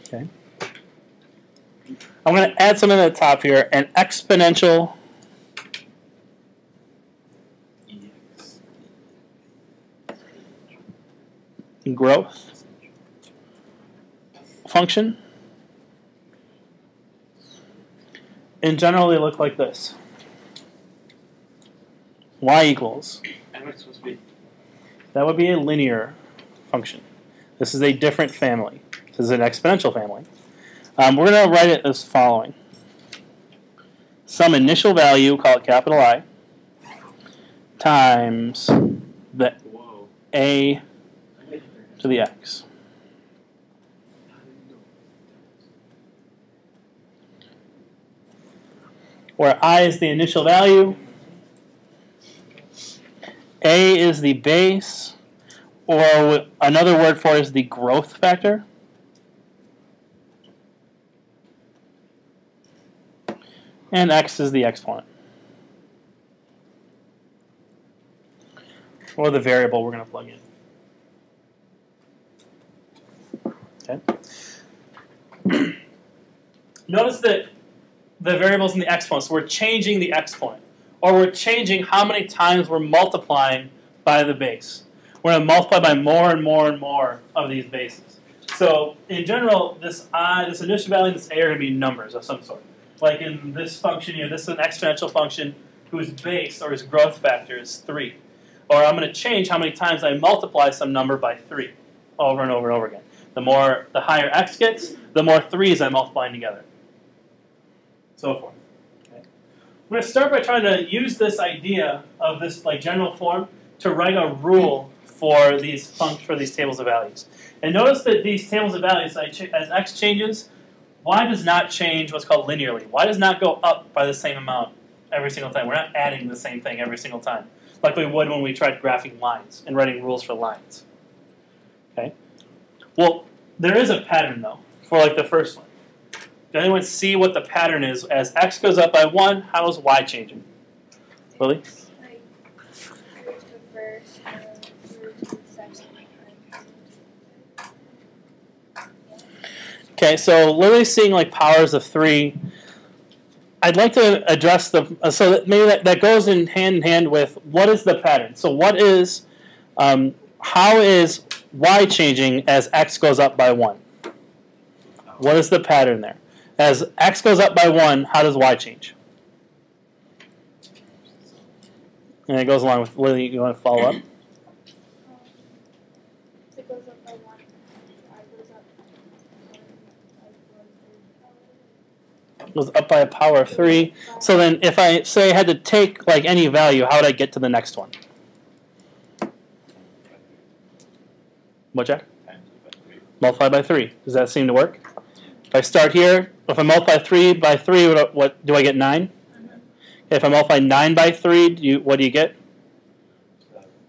Okay. I'm going to add something at the top here, an exponential growth function. In general, they look like this. Y equals. That would be a linear function. This is a different family. This is an exponential family. We're going to write it as following. Some initial value, call it capital I, times the a to the x. Where I is the initial value, a is the base, or another word for it is the growth factor. And x is the exponent. Or the variable we're going to plug in. Okay. Notice that the variable's in the exponent, so we're changing the exponent. Or we're changing how many times we're multiplying by the base. We're going to multiply by more and more and more of these bases. So in general, this initial value and this a are going to be numbers of some sort. Like in this function here, this is an exponential function whose base or whose growth factor is 3. Or I'm going to change how many times I multiply some number by 3 over and over and over again. The higher x gets, the more 3's I'm multiplying together. So forth. Okay. I'm going to start by trying to use this idea of this general form to write a rule for these tables of values. And notice that these tables of values, as x changes, y does not change what's called linearly. Y does not go up by the same amount every single time. We're not adding the same thing every single time, like we would when we tried graphing lines and writing rules for lines. Okay. Well, there is a pattern, though, for the first one. Does anyone see what the pattern is? As x goes up by 1, how is y changing? Lily? Okay, so Lily's seeing powers of 3. I'd like to address so maybe that goes in hand with what is the pattern. So what is, how is y changing as x goes up by 1? What is the pattern there? As x goes up by 1, how does y change? And it goes along with Lily. You want to follow up? It goes up by 1. Goes up by a power of 3. So then if I say I had to take any value, how would I get to the next one? What, Jack? Multiply by 3. Does that seem to work? If I start here, if I multiply 3 by 3, what do I get? 9? If I multiply 9 by 3, what do you get?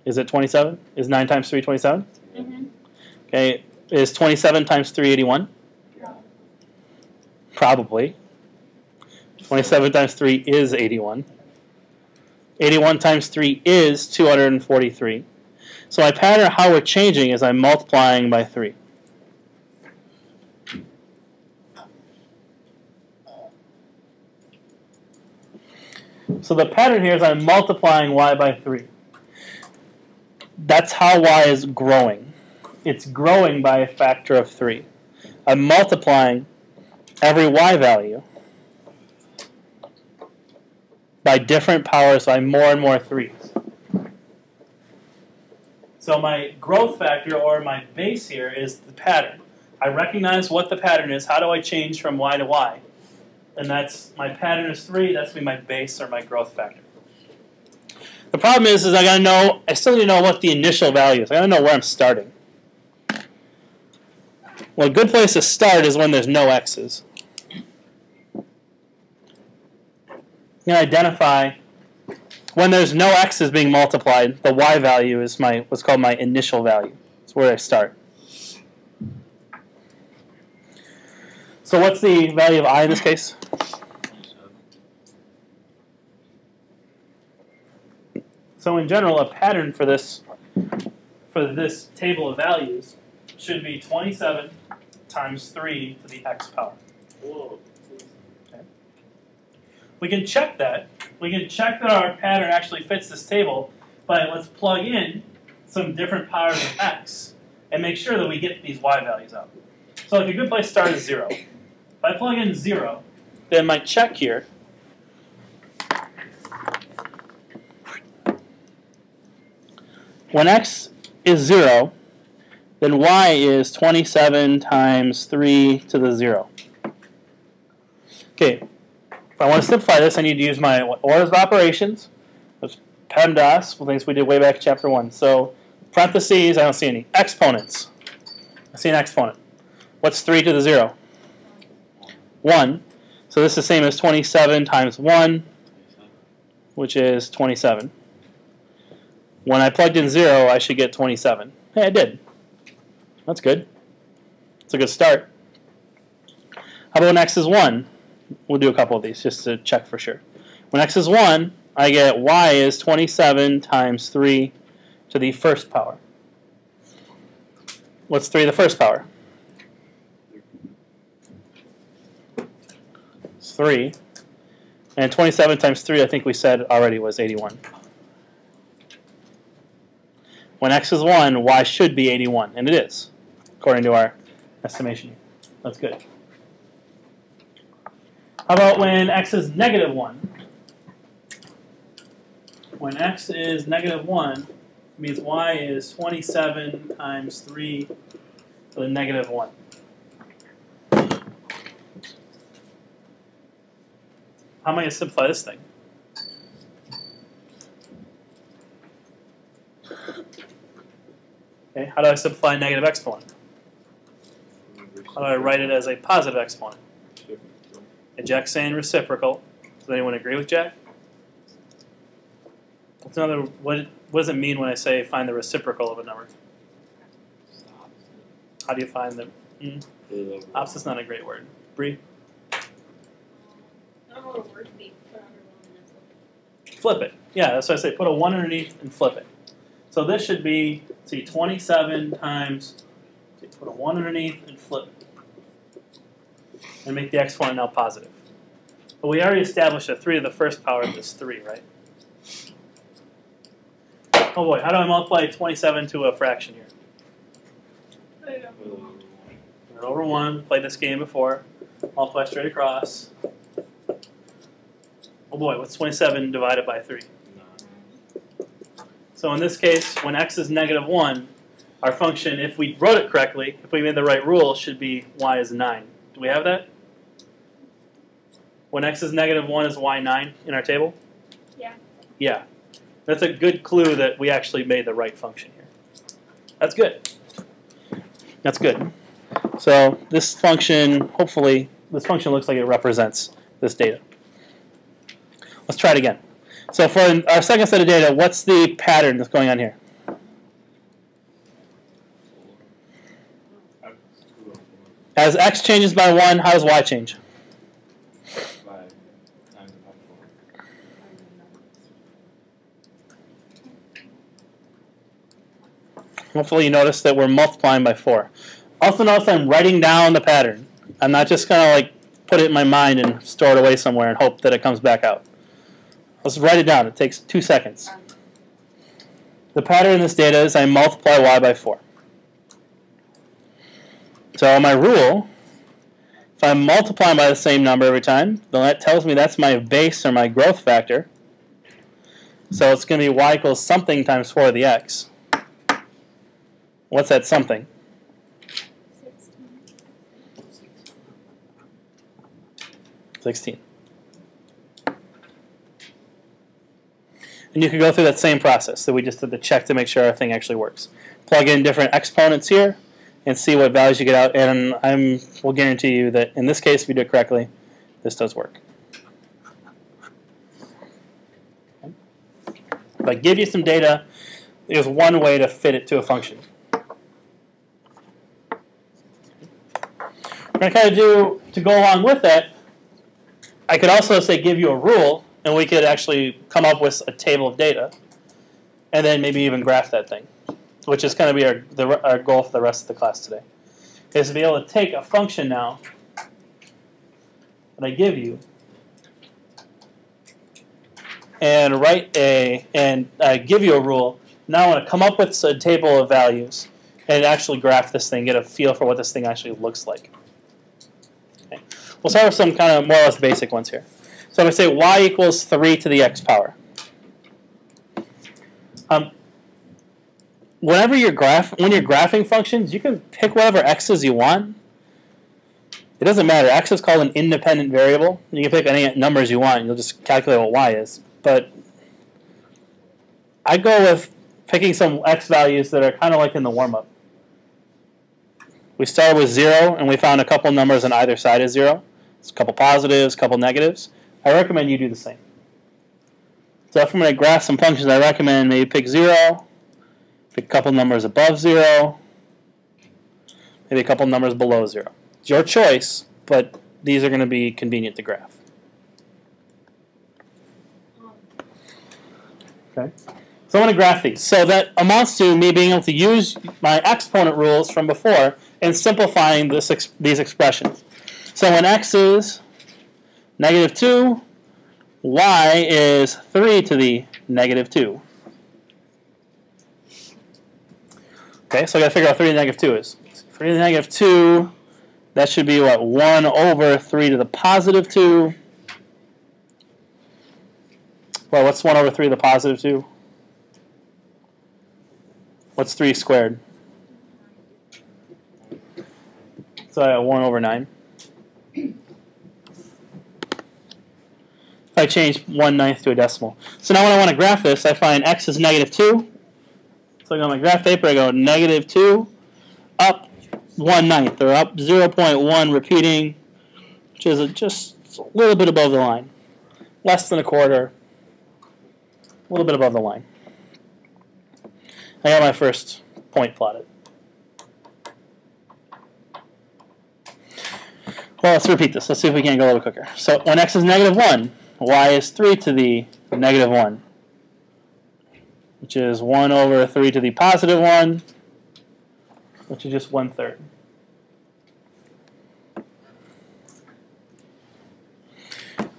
Is it 27? Is 9 times 3 27? Mm-hmm. Okay. Is 27 times 3 81? No. Probably. 27 times 3 is 81. 81 times 3 is 243. So my pattern of how we're changing is I'm multiplying by 3. So the pattern here is I'm multiplying y by 3. That's how y is growing. It's growing by a factor of 3. I'm multiplying every y value by different powers by more and more 3's. So my growth factor, or my base here, is the pattern. I recognize what the pattern is. How do I change from y to y? And that's, my pattern is 3. That's going to be my base, or my growth factor. The problem is I still need to know what the initial value is. I got to know where I'm starting. Well, a good place to start is when there's no x's. You can identify when there's no x's being multiplied, the y value is what's called my initial value. It's where I start. So what's the value of I in this case? So in general, a pattern for this table of values should be 27 times 3 to the x power. Whoa. Okay. We can check that. We can check that our pattern actually fits this table, but let's plug in some different powers of x and make sure that we get these y values out. So like a good place to start is 0. If I plug in 0, then my check here when x is 0, then y is 27 times 3 to the 0. Okay, if I want to simplify this, I need to use my orders of operations. That's PEMDAS, things we did way back in chapter 1. So parentheses, I don't see any. Exponents. I see an exponent. What's 3 to the 0? 1. So this is the same as 27 times 1, which is 27. When I plugged in 0, I should get 27. Hey, I did. That's good. It's a good start. How about when x is 1? We'll do a couple of these just to check for sure. When x is 1, I get y is 27 times 3 to the first power. What's 3 to the first power? It's 3. And 27 times 3, I think we said already, was 81. When x is 1, y should be 81, and it is, according to our estimation. That's good. How about when x is negative 1? When x is negative 1, it means y is 27 times 3 to the negative 1. How am I going to simplify this thing? Okay, how do I simplify a negative exponent? How do I write it as a positive exponent? And Jack's saying reciprocal. Does anyone agree with Jack? What's another? What does it mean when I say find the reciprocal of a number? How do you find the? Opposite's not a great word. Bree? I don't know what a word to be. Put under one and then Flip it. Yeah, that's what I say. Put a 1 underneath and flip it. So this should be, see, 27 times, see, put a 1 underneath and flip it. And make the exponent now positive. But we already established that 3 to the first power is 3, right? Oh boy, how do I multiply 27 to a fraction here? Put it over one. Put it over 1, played this game before. Multiply straight across. Oh boy, what's 27 divided by 3? So in this case, when x is negative 1, our function, if we wrote it correctly, if we made the right rule, should be y is 9. Do we have that? When x is negative 1, is y 9 in our table? Yeah. Yeah. That's a good clue that we actually made the right function here. That's good. That's good. So this function, hopefully, this function looks like it represents this data. Let's try it again. So for our second set of data, what's the pattern that's going on here? As x changes by 1, how does y change? Hopefully you notice that we're multiplying by 4. Also notice I'm writing down the pattern. I'm not just going to like put it in my mind and store it away somewhere and hope that it comes back out. Let's write it down. It takes 2 seconds. The pattern in this data is I multiply y by 4. So my rule, if I'm multiplying by the same number every time, then that tells me that's my base or my growth factor. So it's going to be y equals something times 4 to the x. What's that something? 16. And you can go through that same process that we just did the check to make sure our thing actually works. Plug in different exponents here and see what values you get out. And will guarantee you that in this case, if you do it correctly, this does work. If I give you some data, there's one way to fit it to a function. We're going to kind of do, to go along with that, I could also say give you a rule, and we could actually come up with a table of data, and then maybe even graph that thing, which is going to be our goal for the rest of the class today. is to be able to take a function now that I give you and give you a rule. Now I want to come up with a table of values and actually graph this thing, get a feel for what this thing actually looks like. Okay. We'll start with some kind of more or less basic ones here. So I'm going to say y equals 3 to the x power. When you're graphing functions, you can pick whatever x's you want. It doesn't matter. X is called an independent variable. You can pick any numbers you want, and you'll just calculate what y is. But I go with picking some x values that are kind of like in the warm-up. We started with 0, and we found a couple numbers on either side of 0. It's a couple positives, a couple negatives. I recommend you do the same. So if I'm going to graph some functions, I recommend maybe pick 0, pick a couple numbers above 0, maybe a couple numbers below 0. It's your choice, but these are going to be convenient to graph. Okay. So I'm going to graph these. So that amounts to me being able to use my exponent rules from before and simplifying these expressions. So when x is -2, y is 3 to the -2. Okay, so I got to figure out what 3 to the -2 is. 3 to the -2, that should be what? 1 over 3 to the +2. Well, what's 1 over 3 to the +2? What's 3 squared? So I got 1 over 9. If I change 1/9 to a decimal. So now when I want to graph this, I find x is -2. So I go on my graph paper, I go -2, up 1/9, or up 0.1 repeating, which is just a little bit above the line. Less than a quarter, a little bit above the line. I got my first point plotted. Well, let's repeat this. Let's see if we can go a little quicker. So when x is -1, y is 3 to the -1, which is 1 over 3 to the +1, which is just 1/3.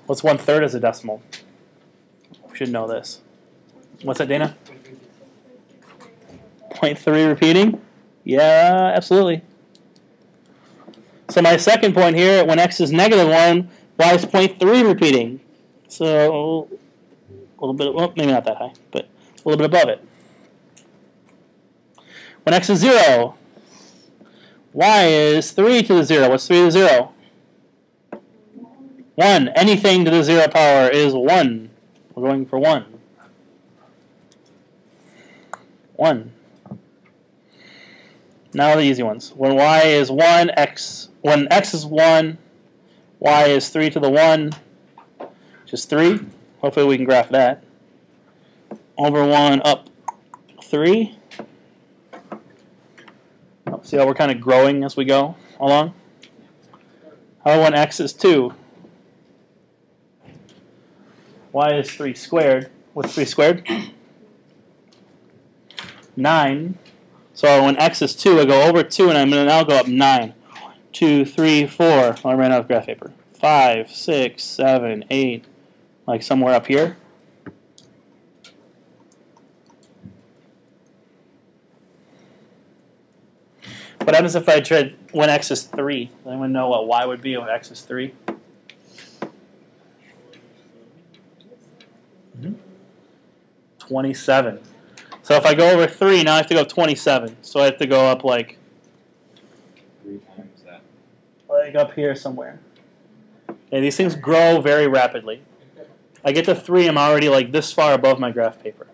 What's 1/3 as a decimal? We should know this. What's that, Dana? 0.3 repeating? Yeah, absolutely. So my second point here, when x is -1, y is 0.3 repeating. So a little bit, well, maybe not that high, but a little bit above it. When x is 0, y is 3 to the 0. What's 3 to the 0? 1. Anything to the 0 power is 1. We're going for 1. 1. Now the easy ones. When y is 1, when x is 1, y is 3 to the 1, which is 3. Hopefully we can graph that. Over 1, up 3. See how we're kind of growing as we go along? How about when x is 2? Y is 3 squared. What's 3 squared? 9. So when x is 2, I go over 2, and I'm going to now go up 9. 2, 3, 4. Oh, I ran out of graph paper. 5, 6, 7, 8. Like somewhere up here. What happens if I tried when x is 3? Does anyone know what y would be when x is 3? 27. So if I go over 3, now I have to go 27. So I have to go up like 3 times that. Like up here somewhere. Okay, these things grow very rapidly. I get to 3, I'm already like this far above my graph paper.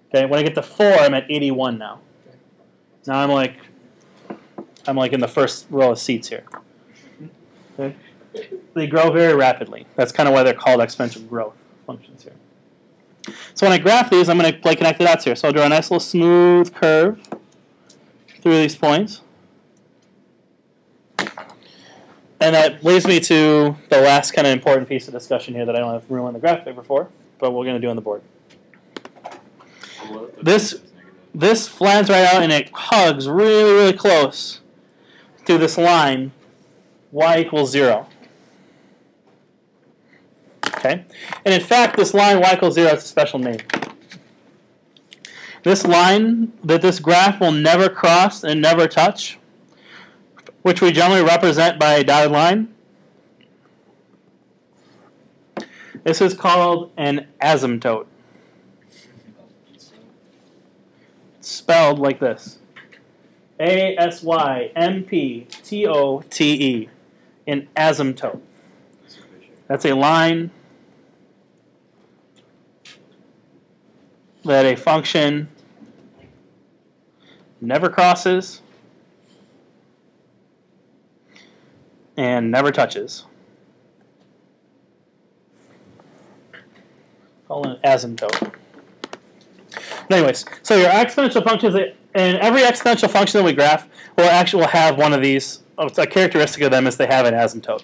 Okay, when I get to 4, I'm at 81 now. Now I'm like in the first row of seats here. Okay? They grow very rapidly. That's kind of why they're called exponential growth functions here. So when I graph these, I'm going to play connected dots here. So I'll draw a nice little smooth curve through these points. And that leads me to the last kind of important piece of discussion here that I don't have room on the graph paper for, but we're going to do on the board. This flans right out and it hugs really, really close to this line y equals 0. Okay? And in fact, this line y equals 0 has a special name. This line that this graph will never cross and never touch, which we generally represent by a dotted line, this is called an asymptote. It's spelled like this. A-S-Y-M-P-T-O-T-E. An asymptote. That's a line that a function never crosses and never touches. Call it an asymptote. But anyways, so your exponential functions, and every exponential function that we graph will have one of these. A characteristic of them is they have an asymptote.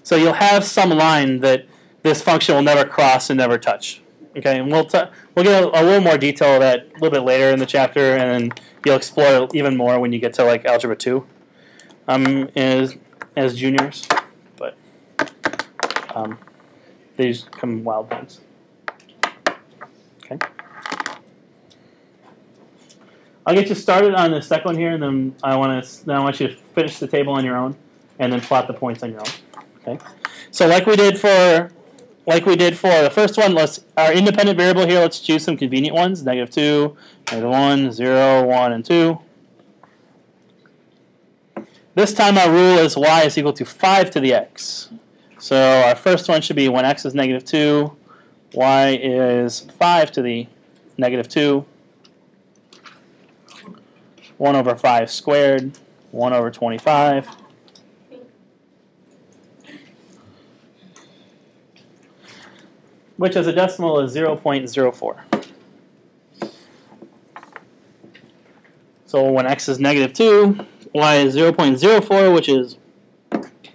So you'll have some line that this function will never cross and never touch. Okay, and we'll get a little more detail of that a little bit later in the chapter, and then you'll explore it even more when you get to like algebra 2 as juniors. But these come wild things. Okay, I'll get you started on the second one here, and then I want you to finish the table on your own, and then plot the points on your own. Okay, so like we did for the first one, our independent variable here, let's choose some convenient ones, -2, -1, 0, 1, and 2. This time our rule is y is equal to 5 to the x. So our first one should be when x is -2, y is 5 to the -2. 1 over 5 squared, 1 over 25. Which as a decimal is 0.04. So when x is -2, y is 0.04, which is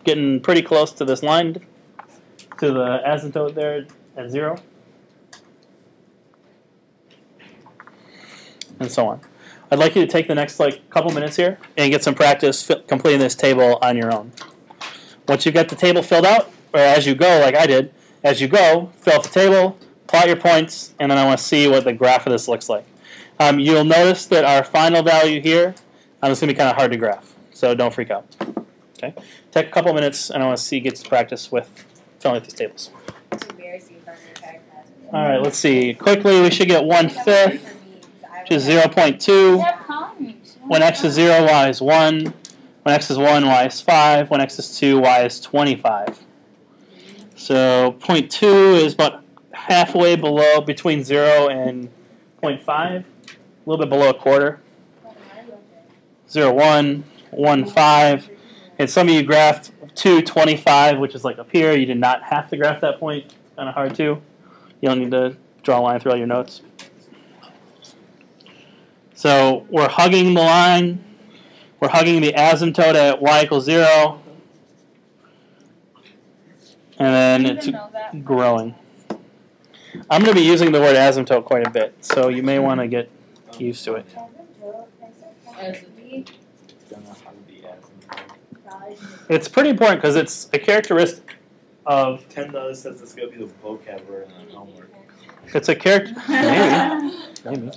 getting pretty close to this line, to the asymptote there at 0. And so on. I'd like you to take the next couple minutes here and get some practice completing this table on your own. Once you get the table filled out, or as you go, like I did, as you go, fill out the table, plot your points, and then I want to see what the graph of this looks like. You'll notice that our final value here is going to be kind of hard to graph, so don't freak out. Okay, take a couple minutes, and I want to get to practice with filling out these tables. All right, let's see. Quickly, we should get 1/5, which is 0.2. When x is 0, y is 1. When x is 1, y is 5. When x is 2, y is 25. So 0.2 is about halfway below, between 0 and 0.5, a little bit below a quarter. 0, 1, 1, 5. And some of you graphed 2, 25, which is like up here. You did not have to graph that point. Kind of hard to. You don't need to draw a line through all your notes. So we're hugging the line. We're hugging the asymptote at y equals 0. And then it's growing. I'm going to be using the word asymptote quite a bit, so you may want to get used to it. It's pretty important because it's a characteristic of... Ken says it's going to be the vocabulary in the homework. It's a character... Maybe.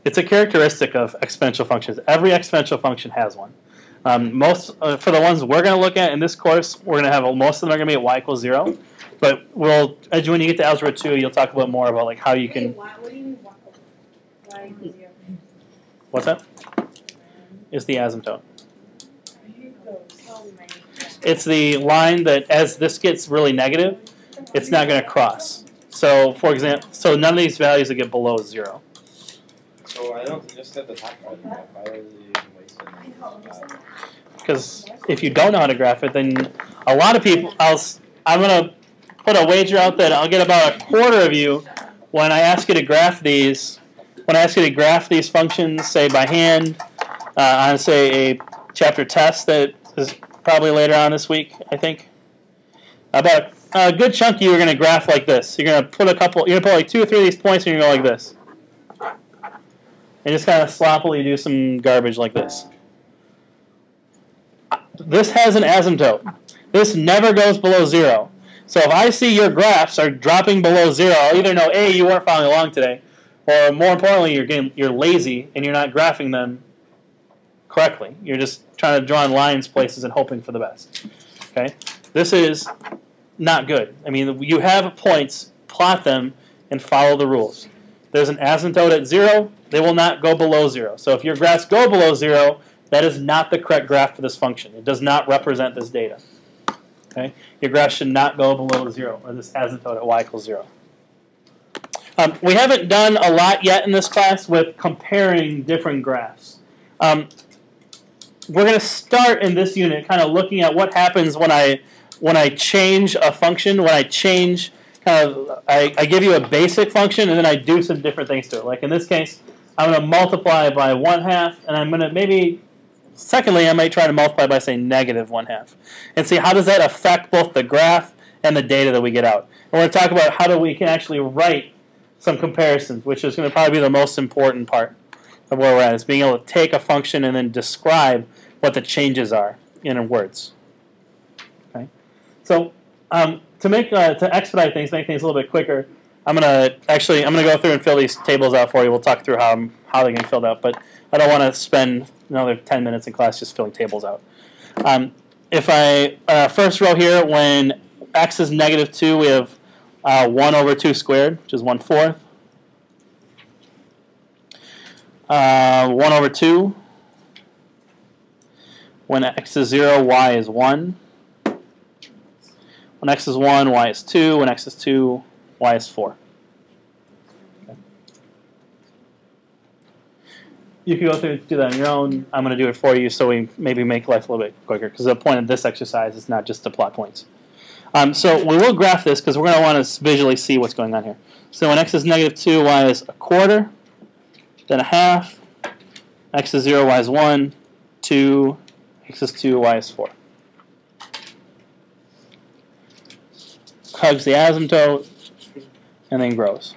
It's a characteristic of exponential functions. Every exponential function has one. For the ones we're going to look at in this course, we're going to have most of them are going to be at y equals 0. But when you get to algebra 2, you'll talk about more about like how you can. What do you mean y equals 0? What's that? It's the asymptote. It's the line that as this gets really negative, it's not going to cross. So, for example, none of these values will get below 0. So I don't just at the top part. Why are they wasting? Because if you don't know how to graph it, then a lot of people, I'm going to put a wager out that I'll get about a quarter of you when I ask you to graph these. When I ask you to graph these functions, say by hand, on say a chapter test that is probably later on this week, I think. About a good chunk of you are going to graph like this. You're going to put like 2 or 3 of these points, and you're going to go like this. And just kind of sloppily do some garbage like this. this has an asymptote. This never goes below 0. So if I see your graphs are dropping below 0, I'll either know, A, you weren't following along today, or more importantly, you're lazy and you're not graphing them correctly. You're just trying to draw in lines, places, and hoping for the best. Okay? This is not good. I mean, you have points, plot them, and follow the rules. There's an asymptote at 0. They will not go below 0. So if your graphs go below 0, that is not the correct graph for this function. It does not represent this data. Okay? Your graph should not go below 0, or this asymptote at y equals 0. We haven't done a lot yet in this class with comparing different graphs. We're going to start in this unit kind of looking at what happens when I change a function, when I change I give you a basic function and then I do some different things to it. Like in this case, I'm going to multiply by 1/2, and I'm going to maybe, secondly, I might try to multiply by, say, -1/2. And see how does that affect both the graph and the data that we get out. And we're going to talk about how we can actually write some comparisons, which is going to probably be the most important part of where we're at, is being able to take a function and then describe what the changes are in words. Okay, so to expedite things, make things a little bit quicker, I'm gonna go through and fill these tables out for you. We'll talk through how they get filled out, but I don't want to spend another 10 minutes in class just filling tables out. If I first row here, when x is -2, we have 1 over 2 squared, which is 1/4. 1 over 2. When x is 0, y is 1. When x is 1, y is 2. When x is 2, y is 4. Okay. You can go through and do that on your own. I'm going to do it for you so we maybe make life a little bit quicker, because the point of this exercise is not just to plot points. So we will graph this because we're going to want to visually see what's going on here. So when x is -2, y is 1/4, then 1/2. X is 0, y is 1, 2, x is 2, y is 4. Hugs the asymptote, and then grows.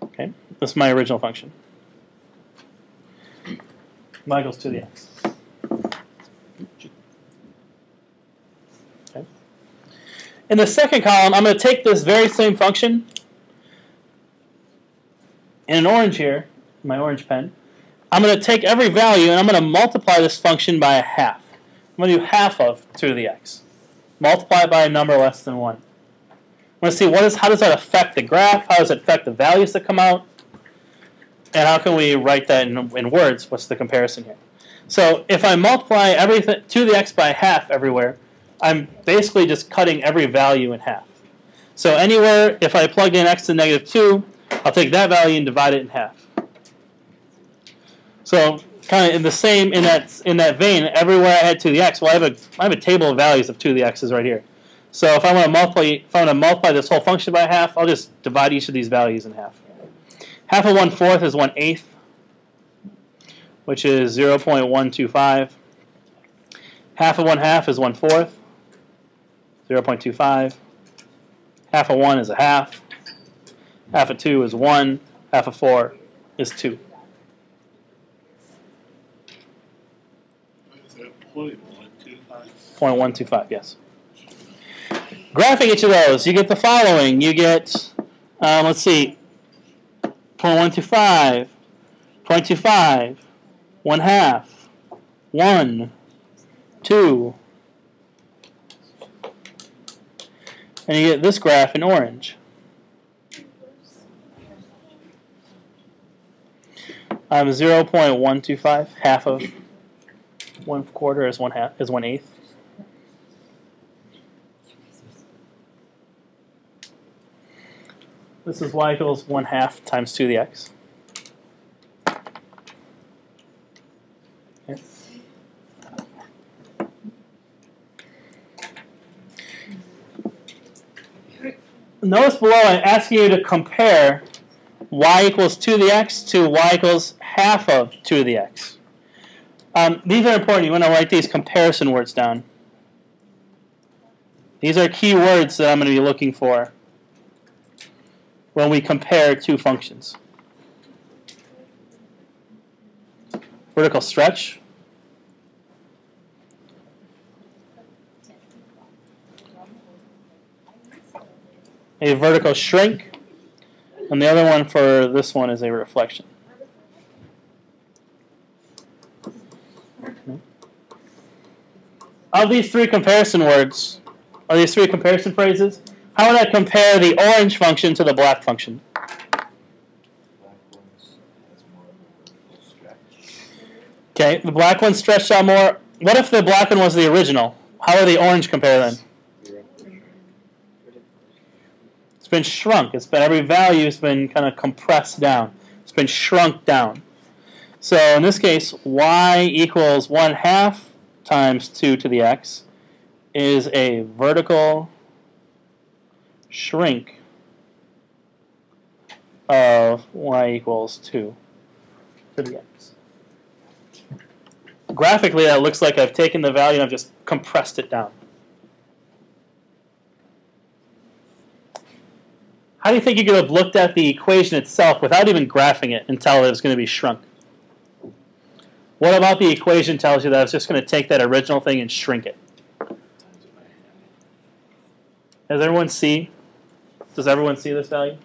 Okay, this is my original function. Y equals 2 to the x. Okay. In the second column, I'm going to take this very same function in an orange here, my orange pen. I'm going to take every value and I'm going to multiply this function by 1/2. I'm going to do 1/2 of 2 to the x. Multiply it by a number less than 1. I'm going to see how does that affect the graph, how does it affect the values that come out, and how can we write that in words? What's the comparison here? So if I multiply everything 2 to the x by 1/2 everywhere, I'm basically just cutting every value in 1/2. So anywhere, if I plug in x to -2, I'll take that value and divide it in 1/2. So kind of in that vein, everywhere I add 2 to the x, well, I have a table of values of 2 to the x's right here. So if I want to multiply this whole function by 1/2, I'll just divide each of these values in 1/2. 1/2 of 1/4 is 1/8, which is 0.125. 1/2 of 1/2 is 1/4, 0.25. 1/2 of 1 is 1/2. 1/2 of 2 is 1. 1/2 of 4 is 2. 0.125, yes. Graphing each of those, you get the following. You get, let's see, 0.125, 0.25, 1/2, 1, 2, and you get this graph in orange. 0.125, 1/2 of 1/4 is 1/8. This is y equals 1/2 times 2 to the x. Okay. Notice below I'm asking you to compare y equals 2 to the x to y equals 1/2 of 2 to the x. These are important. You want to write these comparison words down. These are key words that I'm going to be looking for when we compare two functions. vertical stretch. A vertical shrink. And the other one for this one is a reflection. Of these three comparison words, or these three comparison phrases, how would I compare the orange function to the black function? Okay, the black one stretched out more. What if the black one was the original? How would the orange compare then? It's been shrunk. It's been every value has been kind of compressed down. It's been shrunk down. So in this case, y equals 1/2 times 2 to the x is a vertical shrink of y equals 2 to the x. Graphically, that looks like I've taken the value and I've just compressed it down. How do you think you could have looked at the equation itself without even graphing it and tell it was going to be shrunk? What about the equation tells you that it's just going to take that original thing and shrink it? Does everyone see? Does everyone see this value?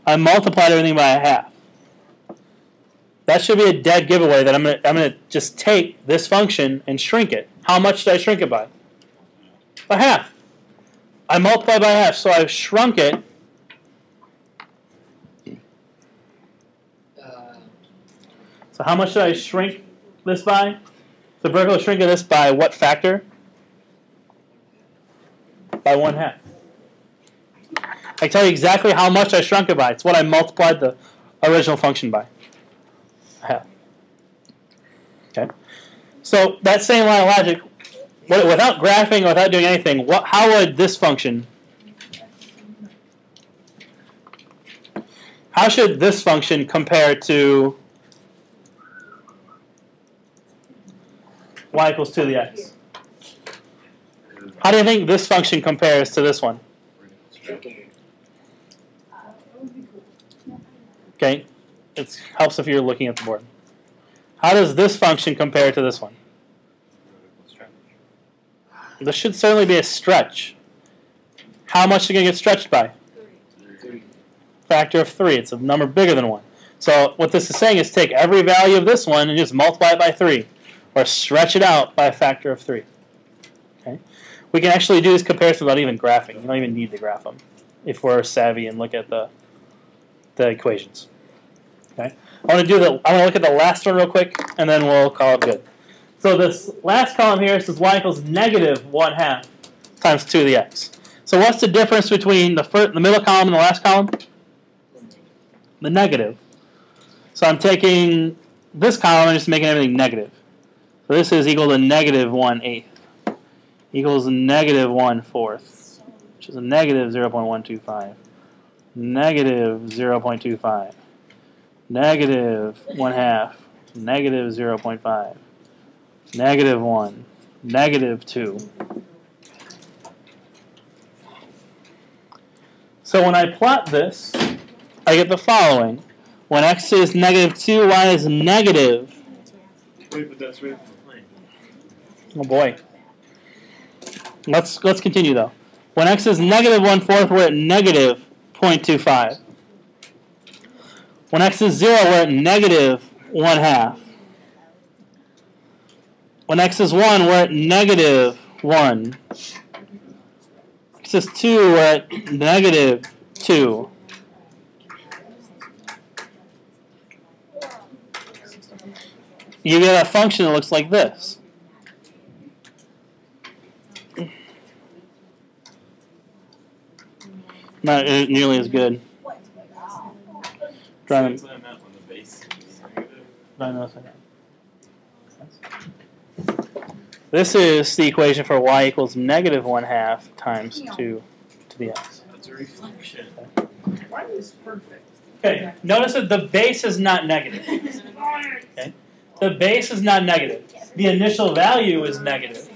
I multiplied everything by 1/2. That should be a dead giveaway that I'm going to just take this function and shrink it. How much did I shrink it by? By 1/2. I multiplied by 1/2, so I've shrunk it. So how much did I shrink this by? The vertical shrink of this by what factor? By 1/2. I tell you exactly how much I shrunk it by. It's what I multiplied the original function by. 1/2. Okay. So that same line of logic, without graphing, without doing anything, how would this function? How should this function compare to y equals 2 to the x? How do you think this function compares to this one? Okay, it helps if you're looking at the board. How does this function compare to this one? This should certainly be a stretch. How much is it going to get stretched by? 3. Factor of 3. It's a number bigger than 1. So what this is saying is take every value of this one and just multiply it by 3. Or stretch it out by a factor of 3. Okay? We can actually do this comparison without even graphing. You don't even need to graph them if we're savvy and look at the equations. Okay? I want to look at the last one real quick, and then we'll call it good. So this last column here says y equals negative 1/2 times 2 to the x. So what's the difference between the middle column and the last column? The negative. So I'm taking this column and just making everything negative. So this is equal to negative 1/8 equals negative 1/4, which is a negative 0.125, negative 0.25, negative 1/2, negative 0.5, negative 1, negative 2. So when I plot this, I get the following. When x is negative 2, y is negative. Wait, but that's right. Oh boy. Let's continue though. When x is negative 1/4, we're at negative 0.25. When x is 0, we're at negative 1/2. When x is 1, we're at negative 1. X is 2, we're at negative 2. You get a function that looks like this. Not nearly as good. Try This is the equation for y equals negative 1/2 times 2 to the x. That's a reflection. Y is perfect. Okay, notice that the base is not negative. Okay? The base is not negative. The initial value is negative.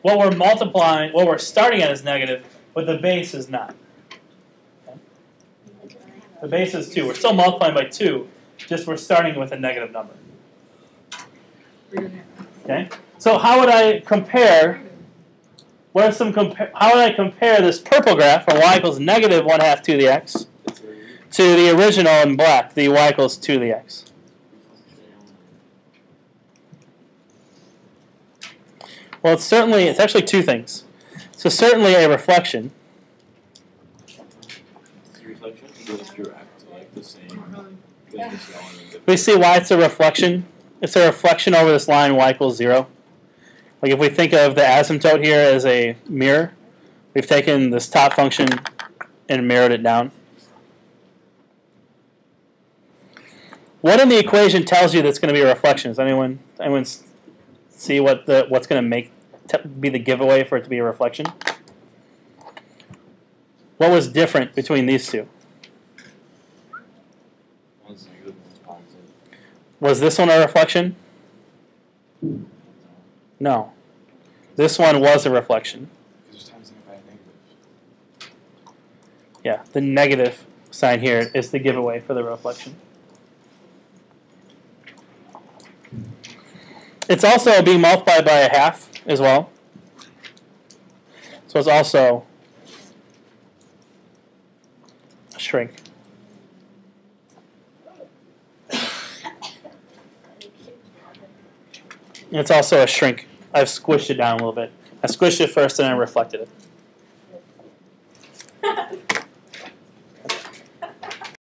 What we're multiplying, what we're starting at is negative, but the base is not. Okay? The base is 2. We're still multiplying by 2, Just we're starting with a negative number. Okay. So how would I compare? What are some how would I compare this purple graph from y equals negative 1/2 to the x to the original in black, the y equals 2 to the x? Well, it's actually two things. So certainly a reflection. Reflection goes direct, like the same. We see why it's a reflection. It's a reflection over this line y equals 0. Like if we think of the asymptote here as a mirror, we've taken this top function and mirrored it down. What in the equation tells you that's going to be a reflection? Does anyone see what's going to be the giveaway for it to be a reflection? What was different between these two? One's negative, one's positive. Was this one a reflection? No. This one was a reflection. Because you're times it by a negative. Yeah, the negative sign here is the giveaway for the reflection. It's also being multiplied by 1/2 as well. So it's also a shrink. It's also a shrink. I've squished it down a little bit. I squished it first and I reflected it.